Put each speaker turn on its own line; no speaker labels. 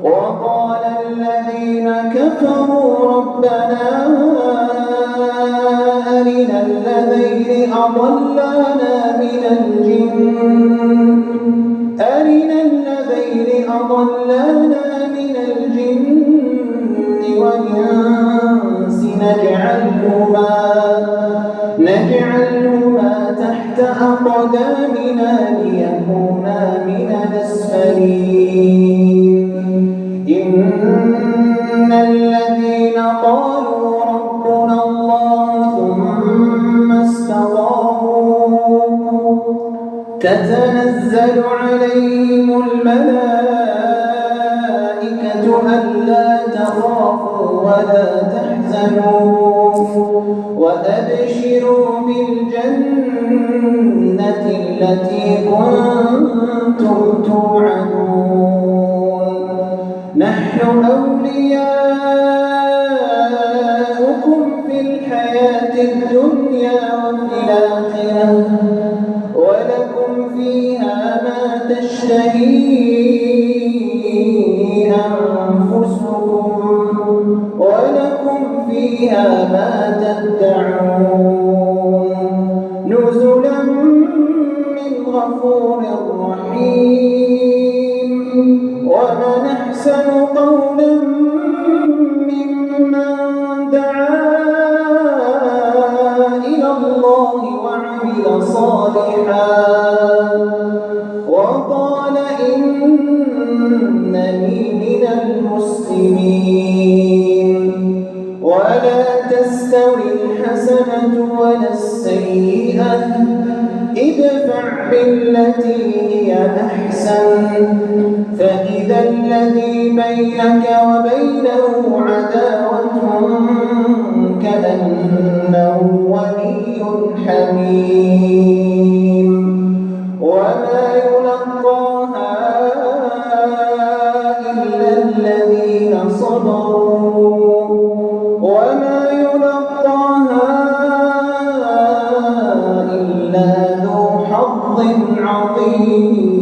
وقال الذين كفروا ربنا أرنا الذين أضلانا من الجن والإنس نجعلهما تحت أقدامنا ليكونا من الأسفلين إن الذين قالوا ربنا الله ثم استقاموا تتنزل عليهم الملائكة ألا تخافوا ولا تحزنوا وأبشروا بالجنة التي كنتم توعدون نحن أولياؤكم في الحياة الدنيا وفي الآخرة ولكم فيها ما تشتهي أنفسكم ولكم فيها ما تدعون نزلا من غفور رحيم ومن أحسن قولا ممن دعا إلى الله وعمل صالحا وقال إنني من المسلمين ولا تستوي الحسنة ولا السيئة ادفع بالتي هي أحسن فإذا الذي بينك وبينه عداوة كأنه ولي حميم وما يلقاها إلا الذين صبروا وما يلقاها إلا ذو حظ عظيم